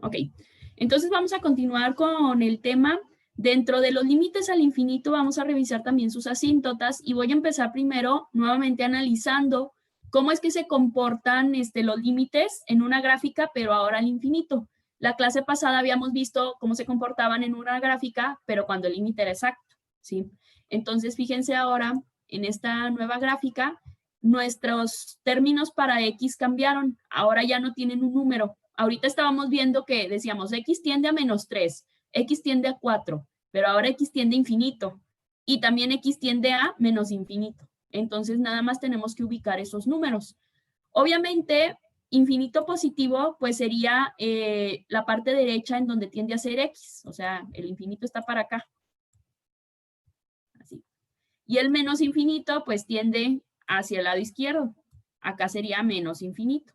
Ok, entonces vamos a continuar con el tema. Dentro de los límites al infinito vamos a revisar también sus asíntotas y voy a empezar primero nuevamente analizando cómo es que se comportan los límites en una gráfica, pero ahora al infinito. La clase pasada habíamos visto cómo se comportaban en una gráfica, pero cuando el límite era exacto, ¿sí? Entonces, fíjense ahora en esta nueva gráfica, nuestros términos para X cambiaron. Ahora ya no tienen un número. Ahorita estábamos viendo que decíamos X tiende a -3, X tiende a 4, pero ahora X tiende a infinito y también X tiende a menos infinito. Entonces, nada más tenemos que ubicar esos números. Obviamente, infinito positivo, pues sería la parte derecha en donde tiende a ser X, o sea, el infinito está para acá. Así. Y el menos infinito, pues tiende hacia el lado izquierdo. Acá sería menos infinito.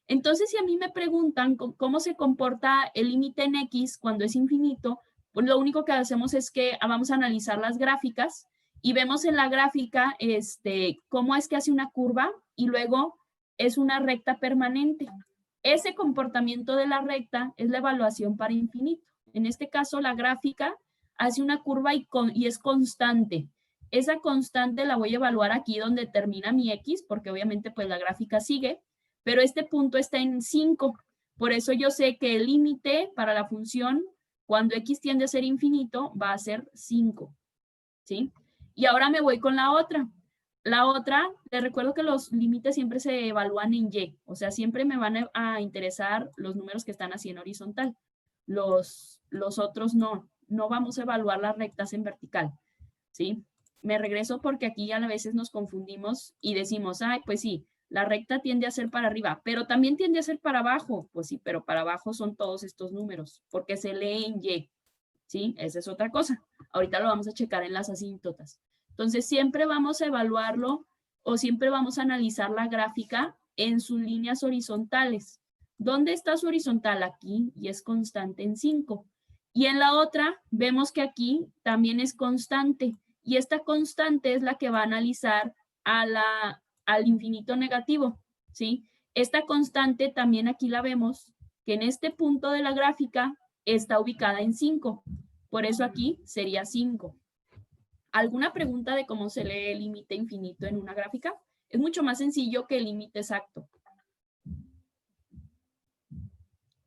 Entonces, si a mí me preguntan cómo se comporta el límite en X cuando es infinito, pues lo único que hacemos es que vamos a analizar las gráficas y vemos en la gráfica cómo es que hace una curva y luego es una recta permanente. Ese comportamiento de la recta es la evaluación para infinito. En este caso, la gráfica hace una curva y es constante. Esa constante la voy a evaluar aquí donde termina mi X, porque obviamente pues la gráfica sigue, pero este punto está en 5. Por eso yo sé que el límite para la función, cuando X tiende a ser infinito, va a ser 5. ¿Sí? Y ahora me voy con la otra. La otra, les recuerdo que los límites siempre se evalúan en Y, o sea, siempre me van a interesar los números que están así en horizontal. Los otros no vamos a evaluar las rectas en vertical, ¿sí? Me regreso porque aquí a veces nos confundimos y decimos, ay, pues sí, la recta tiende a ser para arriba, pero también tiende a ser para abajo. Pues sí, pero para abajo son todos estos números, porque se lee en Y, ¿sí? Esa es otra cosa. Ahorita lo vamos a checar en las asíntotas. Entonces, siempre vamos a evaluarlo o siempre vamos a analizar la gráfica en sus líneas horizontales. ¿Dónde está su horizontal? Aquí, y es constante en 5. Y en la otra, vemos que aquí también es constante. Y esta constante es la que va a analizar al infinito negativo, ¿sí? Esta constante también aquí la vemos, que en este punto de la gráfica está ubicada en 5. Por eso aquí sería 5. ¿Alguna pregunta de cómo se lee el límite infinito en una gráfica? Es mucho más sencillo que el límite exacto.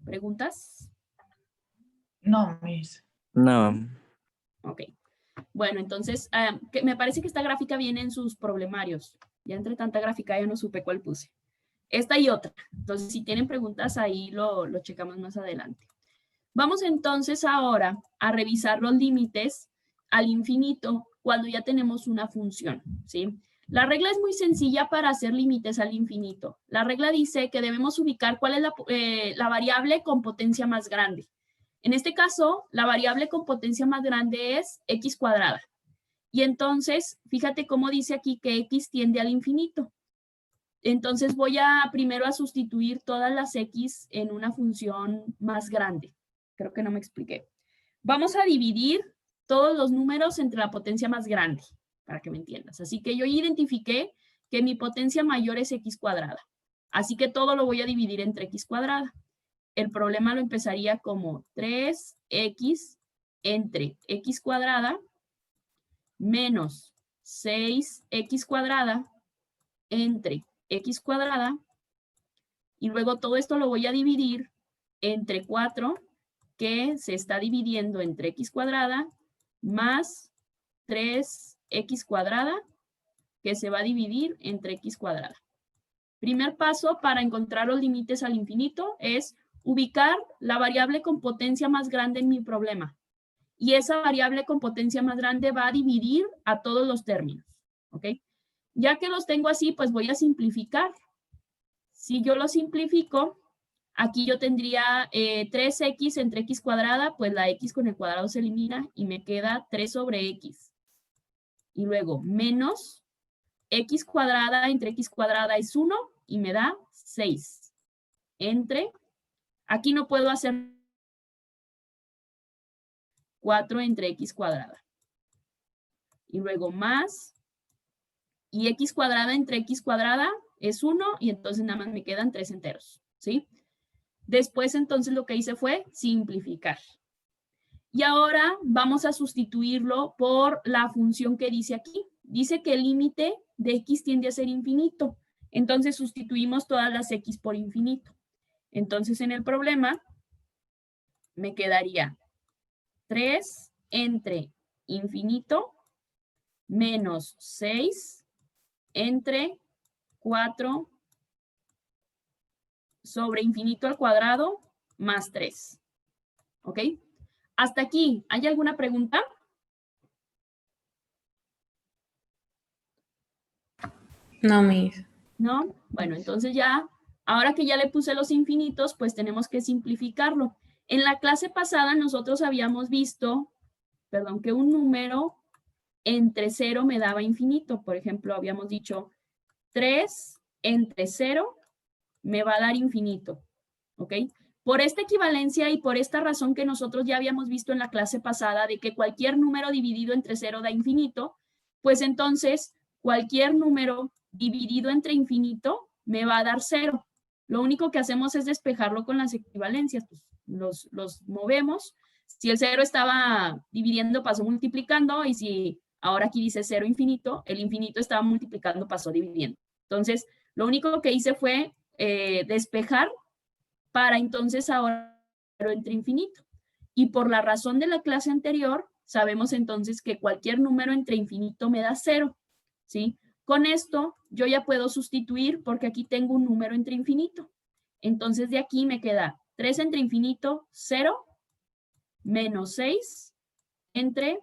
¿Preguntas? No, Miss. No. Ok. Bueno, entonces, me parece que esta gráfica viene en sus problemarios. Ya entre tanta gráfica ya no supe cuál puse. Esta y otra. Entonces, si tienen preguntas, ahí lo checamos más adelante. Vamos entonces ahora a revisar los límites al infinito cuando ya tenemos una función, ¿sí? La regla es muy sencilla para hacer límites al infinito. La regla dice que debemos ubicar cuál es la variable con potencia más grande. En este caso, la variable con potencia más grande es x cuadrada. Y entonces, fíjate cómo dice aquí que x tiende al infinito. Entonces voy primero a sustituir todas las x en una función más grande. Creo que no me expliqué. Vamos a dividir todos los números entre la potencia más grande, para que me entiendas. Así que yo identifiqué que mi potencia mayor es x cuadrada. Así que todo lo voy a dividir entre x cuadrada. El problema lo empezaría como 3x entre x cuadrada menos 6x cuadrada entre x cuadrada, y luego todo esto lo voy a dividir entre 4, que se está dividiendo entre x cuadrada, más 3x cuadrada, que se va a dividir entre x cuadrada. Primer paso para encontrar los límites al infinito es ubicar la variable con potencia más grande en mi problema. Y esa variable con potencia más grande va a dividir a todos los términos, ¿ok? Ya que los tengo así, pues voy a simplificar. Si yo lo simplifico, aquí yo tendría 3x entre x cuadrada, pues la x con el cuadrado se elimina y me queda 3 sobre x. Y luego menos x cuadrada entre x cuadrada es 1 y me da 6. Entre, aquí no puedo hacer 4 entre x cuadrada. Y luego más, y x cuadrada entre x cuadrada es 1 y entonces nada más me quedan 3 enteros, ¿sí? Después, entonces, lo que hice fue simplificar. Y ahora vamos a sustituirlo por la función que dice aquí. Dice que el límite de x tiende a ser infinito. Entonces, sustituimos todas las x por infinito. Entonces, en el problema, me quedaría 3 entre infinito menos 6 entre 4 sobre infinito al cuadrado más 3. ¿Ok? Hasta aquí, ¿hay alguna pregunta? No, Miss. ¿No? Bueno, entonces ya, ahora que ya le puse los infinitos, pues tenemos que simplificarlo. En la clase pasada nosotros habíamos visto, perdón, que un número entre 0 me daba infinito. Por ejemplo, habíamos dicho 3 entre 0 me va a dar infinito. ¿Ok? Por esta equivalencia y por esta razón que nosotros ya habíamos visto en la clase pasada de que cualquier número dividido entre 0 da infinito, pues entonces cualquier número dividido entre infinito me va a dar 0. Lo único que hacemos es despejarlo con las equivalencias. Pues los movemos. Si el 0 estaba dividiendo, pasó multiplicando, y si ahora aquí dice 0 infinito, el infinito estaba multiplicando, pasó dividiendo. Entonces, lo único que hice fue despejar para entonces ahora entre infinito. Y por la razón de la clase anterior, sabemos entonces que cualquier número entre infinito me da 0, ¿sí? Con esto yo ya puedo sustituir porque aquí tengo un número entre infinito. Entonces de aquí me queda 3 entre infinito, 0, menos 6 entre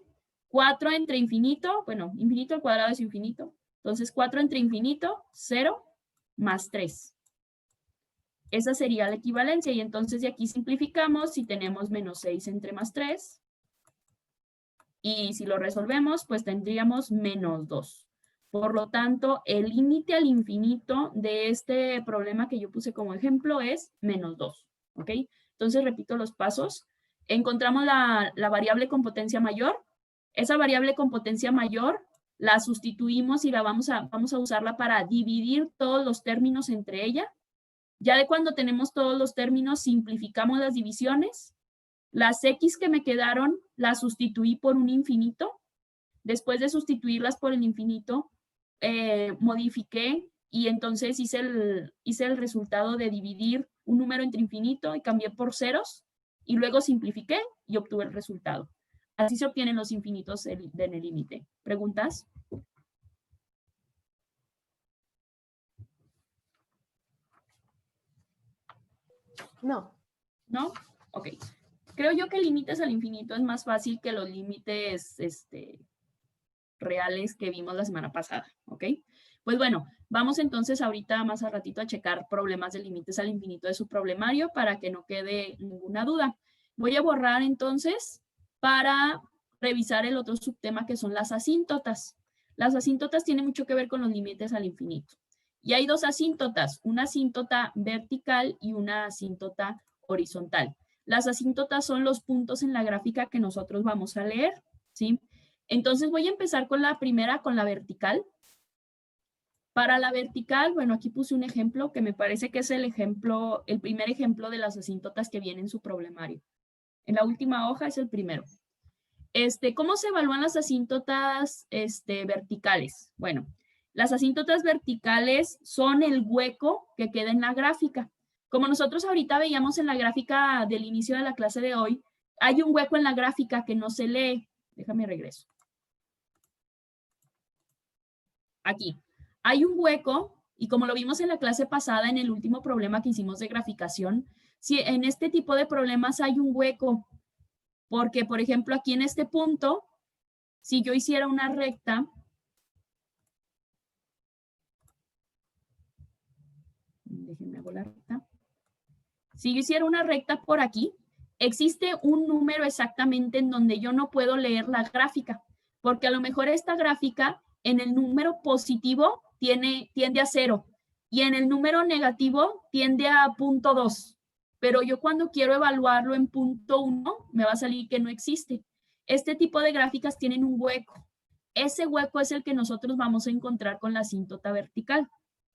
4 entre infinito, bueno, infinito al cuadrado es infinito. Entonces 4 entre infinito, 0, más 3. Esa sería la equivalencia, y entonces de aquí simplificamos y tenemos menos 6 entre más 3. Y si lo resolvemos, pues tendríamos menos 2. Por lo tanto, el límite al infinito de este problema que yo puse como ejemplo es menos 2. ¿Ok? Entonces repito los pasos. Encontramos la variable con potencia mayor. Esa variable con potencia mayor la sustituimos y vamos a usarla para dividir todos los términos entre ella. Ya de cuando tenemos todos los términos, simplificamos las divisiones. Las x que me quedaron las sustituí por un infinito. Después de sustituirlas por el infinito, modifiqué y entonces hice el resultado de dividir un número entre infinito y cambié por ceros, y luego simplifiqué y obtuve el resultado. Así se obtienen los infinitos en el límite. ¿Preguntas? No. ¿No? Ok. Creo yo que límites al infinito es más fácil que los límites reales que vimos la semana pasada, ¿ok? Pues bueno, vamos entonces ahorita más a ratito a checar problemas de límites al infinito de su problemario para que no quede ninguna duda. Voy a borrar entonces para revisar el otro subtema que son las asíntotas. Las asíntotas tienen mucho que ver con los límites al infinito. Y hay dos asíntotas, una asíntota vertical y una asíntota horizontal. Las asíntotas son los puntos en la gráfica que nosotros vamos a leer, ¿sí? Entonces voy a empezar con la primera, con la vertical. Para la vertical, bueno, aquí puse un ejemplo que me parece que es el primer ejemplo de las asíntotas que viene en su problemario. En la última hoja es el primero. ¿Cómo se evalúan las asíntotas verticales? Bueno, las asíntotas verticales son el hueco que queda en la gráfica. Como nosotros ahorita veíamos en la gráfica del inicio de la clase de hoy, hay un hueco en la gráfica que no se lee. Déjame regreso. Aquí. Hay un hueco, y como lo vimos en la clase pasada, en el último problema que hicimos de graficación, si en este tipo de problemas hay un hueco, porque, por ejemplo, aquí en este punto, si yo hiciera una recta, déjenme hago la recta. Si yo hiciera una recta por aquí, existe un número exactamente en donde yo no puedo leer la gráfica, porque a lo mejor esta gráfica en el número positivo tiende a 0 y en el número negativo tiende a 0.2, pero yo cuando quiero evaluarlo en 0.1 me va a salir que no existe. Este tipo de gráficas tienen un hueco. Ese hueco es el que nosotros vamos a encontrar con la asíntota vertical.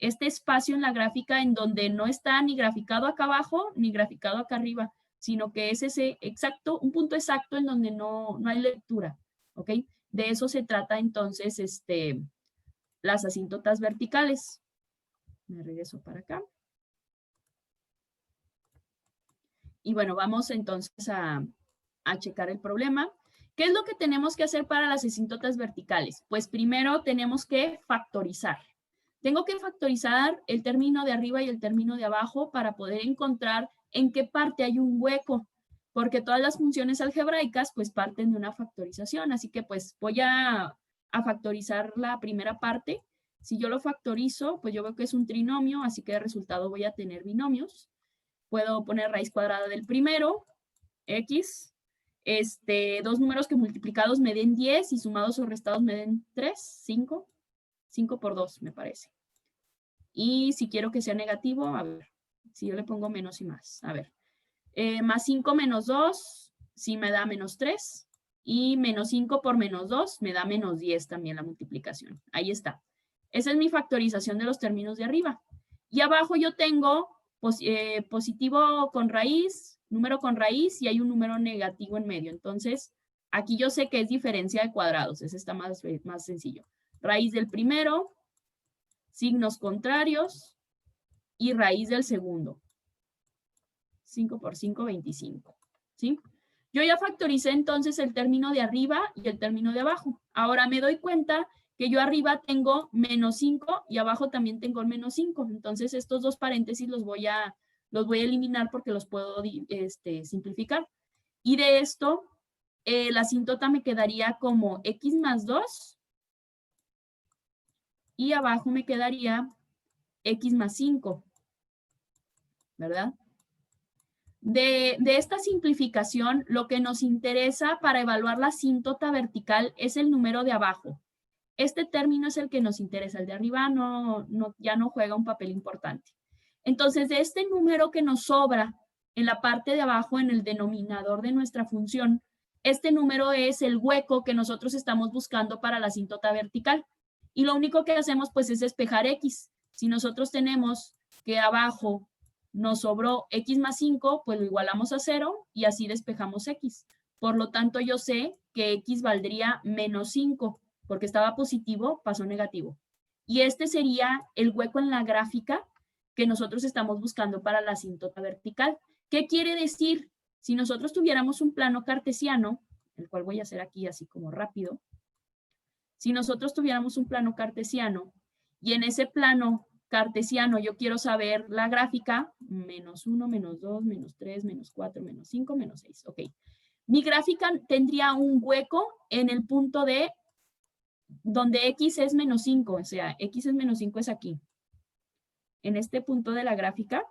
este espacio en la gráfica en donde no está ni graficado acá abajo ni graficado acá arriba, sino que es ese exacto, un punto exacto en donde no hay lectura, ¿ok? De eso se trata entonces las asíntotas verticales. Me regreso para acá. Y bueno, vamos entonces a checar el problema. ¿Qué es lo que tenemos que hacer para las asíntotas verticales? Pues primero tenemos que factorizar. Tengo que factorizar el término de arriba y el término de abajo para poder encontrar en qué parte hay un hueco, porque todas las funciones algebraicas pues parten de una factorización. Así que pues voy a factorizar la primera parte. Si yo lo factorizo, pues yo veo que es un trinomio, así que de resultado voy a tener binomios. Puedo poner raíz cuadrada del primero, x, dos números que multiplicados me den 10 y sumados o restados me den 3, 5. 5 por 2, me parece. Y si quiero que sea negativo, a ver, si yo le pongo menos y más, a ver. Más 5 menos 2, sí me da menos 3. Y menos 5 por menos 2 me da menos 10 también la multiplicación. Ahí está. Esa es mi factorización de los términos de arriba. Y abajo yo tengo positivo con raíz, número con raíz y hay un número negativo en medio. Entonces, aquí yo sé que es diferencia de cuadrados. Ese está más sencillo. Raíz del primero, signos contrarios y raíz del segundo. 5 por 5, 25. ¿Sí? Yo ya factoricé entonces el término de arriba y el término de abajo. Ahora me doy cuenta que yo arriba tengo menos 5 y abajo también tengo el menos 5. Entonces estos dos paréntesis los voy a eliminar porque los puedo simplificar. Y de esto, la asíntota me quedaría como x más 2 y abajo me quedaría x más 5, ¿verdad? De esta simplificación, lo que nos interesa para evaluar la asíntota vertical es el número de abajo. Este término es el que nos interesa, el de arriba ya no juega un papel importante. Entonces, de este número que nos sobra en la parte de abajo, en el denominador de nuestra función, este número es el hueco que nosotros estamos buscando para la asíntota vertical. Y lo único que hacemos pues es despejar x. Si nosotros tenemos que abajo nos sobró x más 5, pues lo igualamos a 0 y así despejamos x. Por lo tanto, yo sé que x valdría menos 5, porque estaba positivo, pasó negativo. Y este sería el hueco en la gráfica que nosotros estamos buscando para la asíntota vertical. ¿Qué quiere decir? Si nosotros tuviéramos un plano cartesiano, el cual voy a hacer aquí así como rápido, si nosotros tuviéramos un plano cartesiano y en ese plano cartesiano yo quiero saber la gráfica, menos 1, menos 2, menos 3, menos 4, menos 5, menos 6, ok. Mi gráfica tendría un hueco en el punto de donde x es menos 5, o sea, x es menos 5 es aquí. En este punto de la gráfica,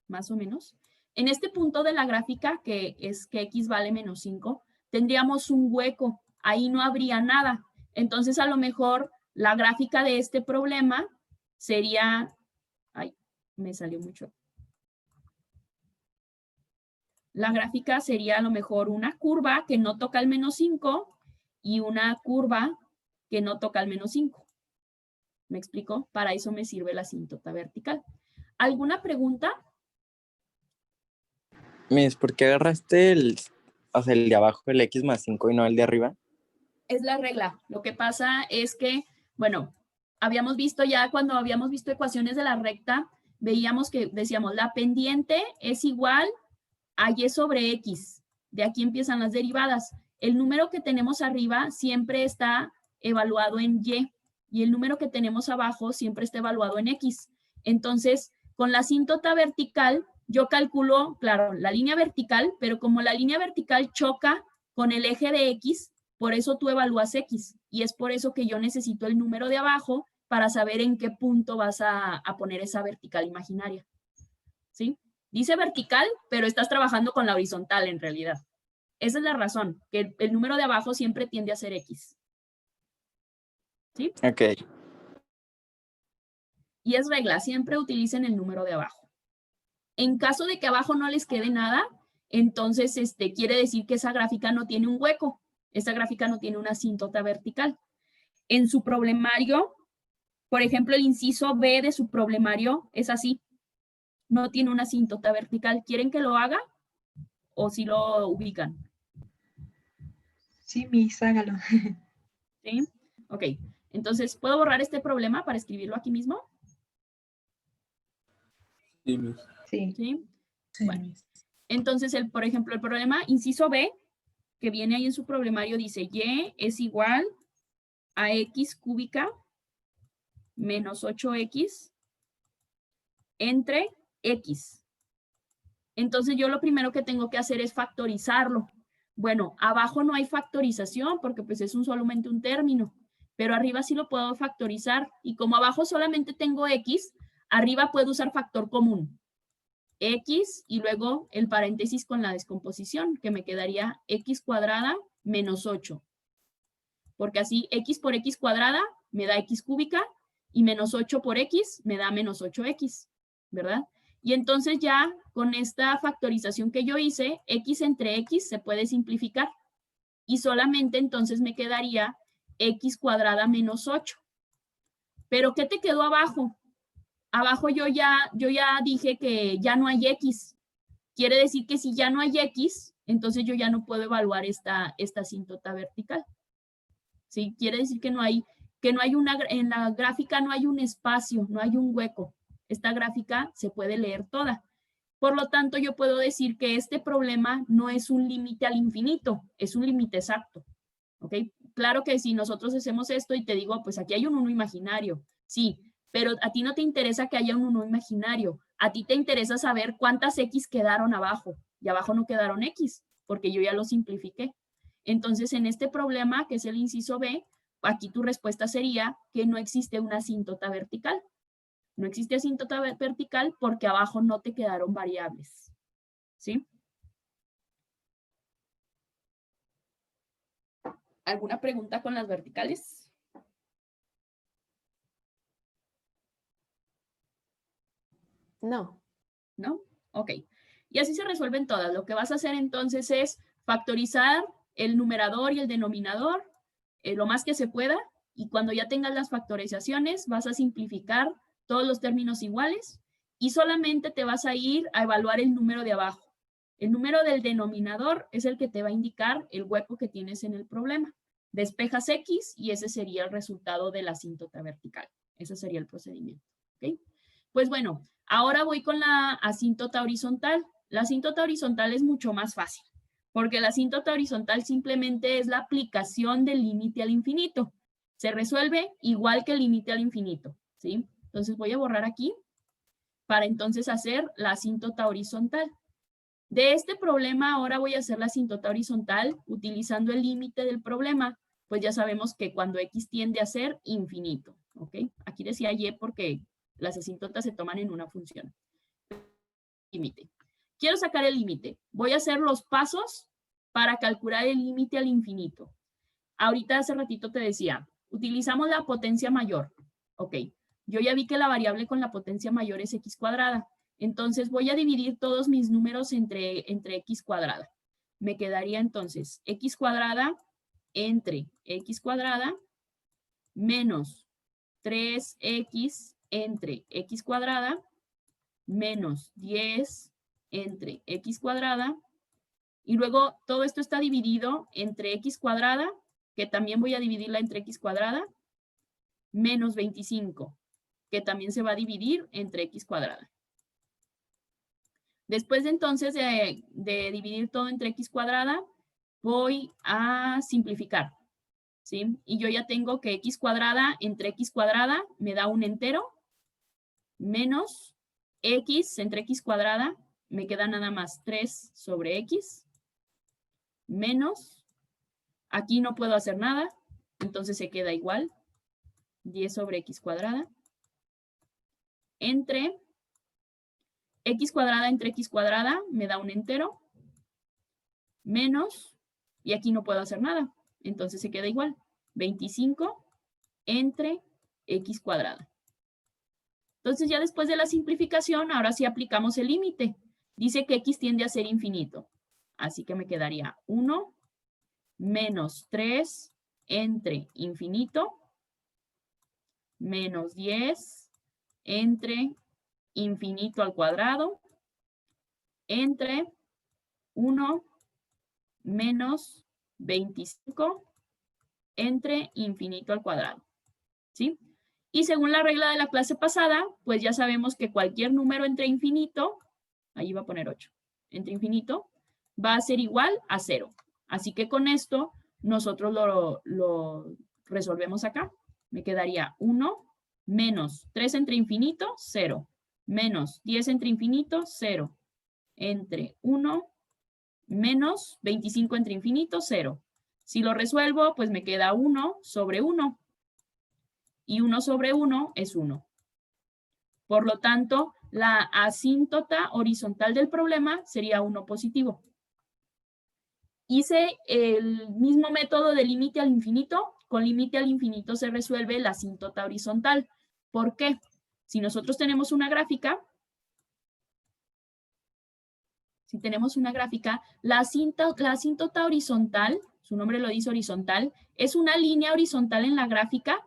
más o menos, en este punto de la gráfica, que es que x vale menos 5, tendríamos un hueco, ahí no habría nada. Entonces, a lo mejor, la gráfica de este problema sería, ay, me salió mucho. La gráfica sería a lo mejor una curva que no toca el menos 5 y una curva que no toca el menos 5. ¿Me explico? Para eso me sirve la asíntota vertical. ¿Alguna pregunta? Miss, ¿por qué agarraste el de abajo, el x más 5 y no el de arriba? Es la regla. Lo que pasa es que, bueno, habíamos visto ya cuando habíamos visto ecuaciones de la recta, veíamos que decíamos la pendiente es igual a y sobre x. De aquí empiezan las derivadas. El número que tenemos arriba siempre está evaluado en y el número que tenemos abajo siempre está evaluado en x. Entonces, con la asíntota vertical, yo calculo, claro, la línea vertical, pero como la línea vertical choca con el eje de x, por eso tú evalúas x. Y es por eso que yo necesito el número de abajo para saber en qué punto vas a poner esa vertical imaginaria. ¿Sí? Dice vertical, pero estás trabajando con la horizontal en realidad. Esa es la razón, que el número de abajo siempre tiende a ser x. ¿Sí? Ok. Y es regla, siempre utilicen el número de abajo. En caso de que abajo no les quede nada, entonces quiere decir que esa gráfica no tiene un hueco. Esa gráfica no tiene una asíntota vertical. En su problemario, Por ejemplo, el inciso B de su problemario es así. No tiene una asíntota vertical. ¿Quieren que lo haga? ¿O si lo ubican? Sí, Miss, hágalo. ¿Sí? Ok. Entonces, ¿puedo borrar este problema para escribirlo aquí mismo? Sí. ¿Sí? Sí, Bueno. Miss. Entonces, por ejemplo, el problema, inciso B, que viene ahí en su problemario, dice y es igual a x cúbica menos 8x entre x. Entonces, yo lo primero que tengo que hacer es factorizarlo. Bueno, abajo no hay factorización porque pues es solamente un término, pero arriba sí lo puedo factorizar. Y como abajo solamente tengo x, arriba puedo usar factor común. X y luego el paréntesis con la descomposición, que me quedaría x cuadrada menos 8. Porque así x por x cuadrada me da x cúbica y menos 8 por x me da menos 8x, ¿verdad? Y entonces ya con esta factorización que yo hice, x entre x se puede simplificar y solamente entonces me quedaría x cuadrada menos 8. Pero ¿qué te quedó abajo? Abajo yo ya dije que ya no hay x. Quiere decir que si ya no hay x, entonces yo ya no puedo evaluar esta asíntota vertical. ¿Sí? Quiere decir que no hay en la gráfica no hay un espacio, no hay un hueco. Esta gráfica se puede leer toda. Por lo tanto, yo puedo decir que este problema no es un límite al infinito, es un límite exacto. ¿Ok? Claro que si nosotros hacemos esto y te digo, pues aquí hay un 1 imaginario, sí, pero a ti no te interesa que haya un 1 imaginario, a ti te interesa saber cuántas x quedaron abajo, y abajo no quedaron x, porque yo ya lo simplifiqué. Entonces, en este problema, que es el inciso B, aquí tu respuesta sería que no existe una asíntota vertical. No existe asíntota vertical porque abajo no te quedaron variables. ¿Sí? ¿Alguna pregunta con las verticales? No. ¿No? Ok. Y así se resuelven todas. Lo que vas a hacer entonces es factorizar el numerador y el denominador lo más que se pueda, y cuando ya tengas las factorizaciones vas a simplificar todos los términos iguales y solamente te vas a ir a evaluar el número de abajo. El número del denominador es el que te va a indicar el hueco que tienes en el problema. Despejas X y ese sería el resultado de la asíntota vertical. Ese sería el procedimiento. ¿Ok? Pues bueno, ahora voy con la asíntota horizontal. La asíntota horizontal es mucho más fácil, porque la asíntota horizontal simplemente es la aplicación del límite al infinito. Se resuelve igual que el límite al infinito, ¿sí? Entonces voy a borrar aquí para entonces hacer la asíntota horizontal. De este problema ahora voy a hacer la asíntota horizontal utilizando el límite del problema, pues ya sabemos que cuando x tiende a ser infinito, ¿ok? Aquí decía y porque las asíntotas se toman en una función. Límite. Quiero sacar el límite. Voy a hacer los pasos para calcular el límite al infinito. Ahorita hace ratito te decía, utilizamos la potencia mayor. Ok, yo ya vi que la variable con la potencia mayor es x cuadrada. Entonces voy a dividir todos mis números entre x cuadrada. Me quedaría entonces x cuadrada entre x cuadrada menos 3x entre x cuadrada menos 10 entre x cuadrada. Y luego todo esto está dividido entre x cuadrada, que también voy a dividirla entre x cuadrada, menos 25, que también se va a dividir entre x cuadrada. Después de entonces de dividir todo entre x cuadrada, voy a simplificar, ¿sí? Y yo ya tengo que x cuadrada entre x cuadrada me da un entero, menos x entre x cuadrada, me queda nada más 3 sobre x, menos, aquí no puedo hacer nada, entonces se queda igual, 10 sobre x cuadrada, entre x cuadrada entre x cuadrada me da un entero, menos, y aquí no puedo hacer nada, entonces se queda igual, 25 entre x cuadrada. Entonces ya después de la simplificación, ahora sí aplicamos el límite. Dice que x tiende a ser infinito, así que me quedaría 1 menos 3 entre infinito menos 10 entre infinito al cuadrado entre 1 menos 25 entre infinito al cuadrado, ¿sí? Y según la regla de la clase pasada, pues ya sabemos que cualquier número entre infinito, ahí va a poner 8, entre infinito, va a ser igual a 0. Así que con esto nosotros lo resolvemos acá. Me quedaría 1 menos 3 entre infinito, 0. Menos 10 entre infinito, 0. Entre 1 menos 25 entre infinito, 0. Si lo resuelvo, pues me queda 1 sobre 1. Y 1 sobre 1 es 1. Por lo tanto, la asíntota horizontal del problema sería 1 positivo. Hice el mismo método de límite al infinito. Con límite al infinito se resuelve la asíntota horizontal. ¿Por qué? Si nosotros tenemos una gráfica, la asíntota horizontal, su nombre lo dice horizontal, es una línea horizontal en la gráfica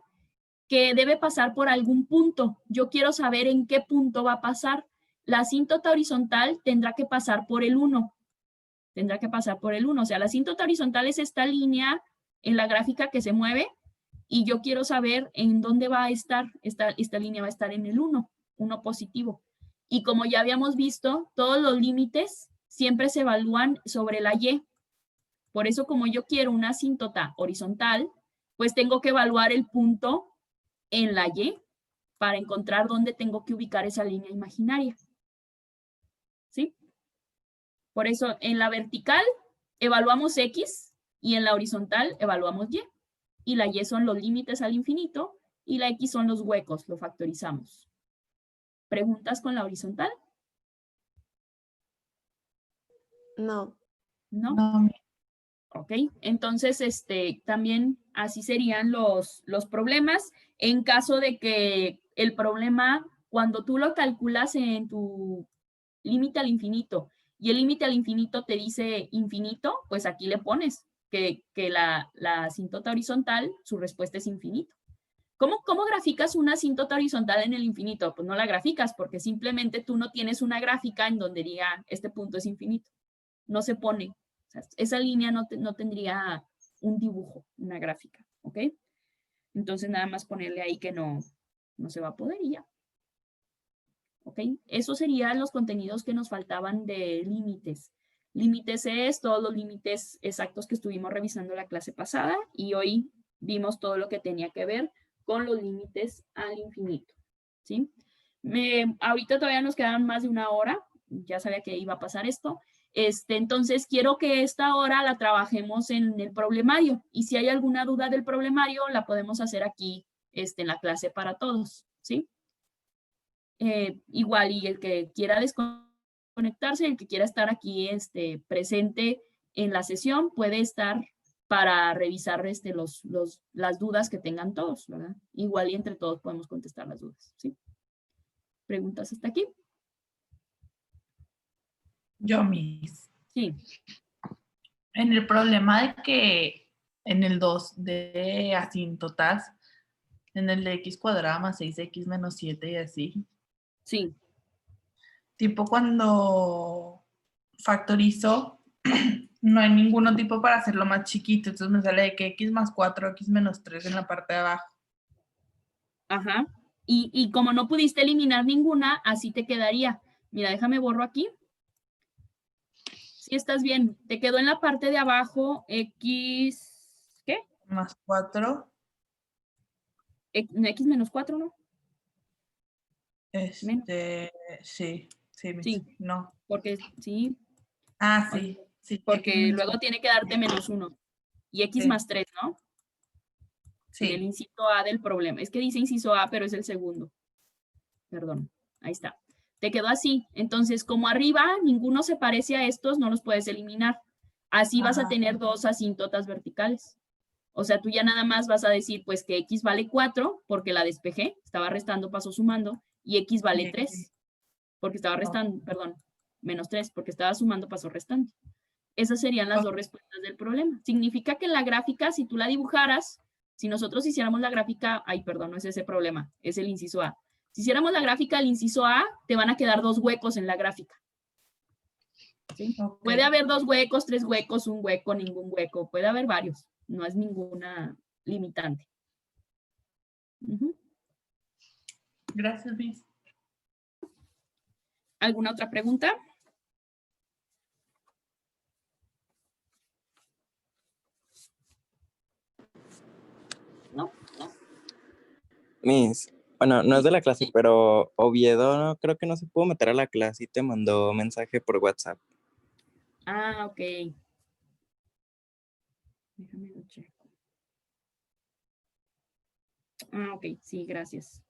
que debe pasar por algún punto. Yo quiero saber en qué punto va a pasar. La asíntota horizontal tendrá que pasar por el 1. Tendrá que pasar por el 1. O sea, la asíntota horizontal es esta línea en la gráfica que se mueve y yo quiero saber en dónde va a estar. Esta línea va a estar en el 1, 1 positivo. Y como ya habíamos visto, todos los límites siempre se evalúan sobre la y. Por eso, como yo quiero una asíntota horizontal, pues tengo que evaluar el punto en la y para encontrar dónde tengo que ubicar esa línea imaginaria. ¿Sí? Por eso, en la vertical evaluamos x y en la horizontal evaluamos y. Y la y son los límites al infinito y la x son los huecos, lo factorizamos. ¿Preguntas con la horizontal? No. ¿No? No, Miss. Ok, entonces también así serían los problemas en caso de que el problema, cuando tú lo calculas en tu límite al infinito y el límite al infinito te dice infinito, pues aquí le pones que la asíntota horizontal, su respuesta es infinito. ¿Cómo graficas una asíntota horizontal en el infinito? Pues no la graficas porque simplemente tú no tienes una gráfica en donde diga este punto es infinito. No se pone. O sea, esa línea no tendría un dibujo, una gráfica, ¿ok? Entonces nada más ponerle ahí que no se va a poder y ya. ¿Ok? Esos serían los contenidos que nos faltaban de límites. Límites es todos los límites exactos que estuvimos revisando la clase pasada y hoy vimos todo lo que tenía que ver con los límites al infinito, ¿sí? Ahorita todavía nos quedan más de una hora, ya sabía que iba a pasar esto. Entonces quiero que esta hora la trabajemos en el problemario y si hay alguna duda del problemario la podemos hacer aquí en la clase para todos, ¿sí? Igual y el que quiera desconectarse, el que quiera estar aquí presente en la sesión puede estar para revisar las dudas que tengan todos, ¿verdad? Igual y entre todos podemos contestar las dudas, ¿sí? ¿Preguntas hasta aquí? Yo, Miss. Sí. En el problema de que en el 2 de asíntotas, en el de x cuadrada más 6x menos 7 y así, Sí. tipo cuando factorizo, no hay ninguno tipo para hacerlo más chiquito, entonces me sale de que x más 4, x menos 3 en la parte de abajo. Ajá. Y como no pudiste eliminar ninguna, así te quedaría. Mira, déjame borro aquí. Sí, estás bien. Te quedó en la parte de abajo x, ¿qué? Más 4. X menos 4, ¿no? Sí, Sí. no. Porque sí, Ah, sí, sí. porque luego tiene que darte menos 1 y x Sí. más 3, ¿no? En el Sí. inciso A del problema. Es que dice inciso A, pero es el segundo. Perdón, ahí está. Te quedó así. Entonces, como arriba ninguno se parece a estos, no los puedes eliminar. Así vas a Ajá. tener dos asíntotas verticales. O sea, tú ya nada más vas a decir, pues que x vale 4 porque la despejé, estaba restando, pasó sumando, y x vale 3 porque estaba restando, perdón, menos 3 porque estaba sumando, pasó restando. Esas serían las dos respuestas del problema. Significa que en la gráfica, si tú la dibujaras, Si nosotros hiciéramos la gráfica, ay, perdón, no es ese problema, es el inciso A. Si hiciéramos la gráfica del inciso A, te van a quedar 2 huecos en la gráfica. ¿Sí? Ok. Puede haber 2 huecos, 3 huecos, 1 hueco, ningún hueco. Puede haber varios. No es ninguna limitante. Ujú. Gracias, Miss. ¿Alguna otra pregunta? No. Miss, bueno, no es de la clase, pero Oviedo creo que no se pudo meter a la clase y te mandó mensaje por WhatsApp. Ah, ok. Déjame lo checo. Ah, ok, sí, gracias.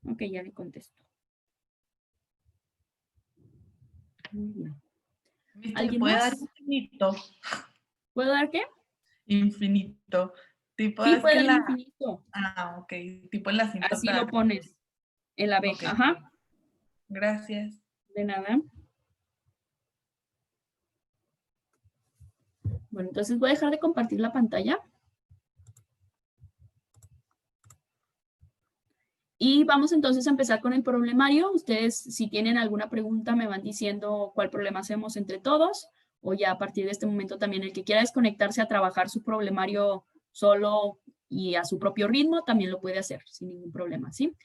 Ok, ya le contesto. Muy bien. Miss, ¿te ¿Alguien puede más? dar infinito? ¿Puedo dar qué? Infinito. Tipo, Sí, es puede que dar la... infinito. Ah, ok. Tipo en la cinta. Así lo pones. En la B. Ok. Ajá. Gracias. De nada. Bueno, entonces voy a dejar de compartir la pantalla. Y vamos entonces a empezar con el problemario. Ustedes, si tienen alguna pregunta, me van diciendo cuál problema hacemos entre todos, o ya a partir de este momento también el que quiera desconectarse a trabajar su problemario solo y a su propio ritmo, también lo puede hacer sin ningún problema, ¿sí?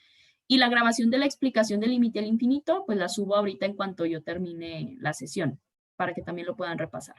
Y la grabación de la explicación del límite al infinito, pues la subo ahorita en cuanto yo termine la sesión, para que también lo puedan repasar.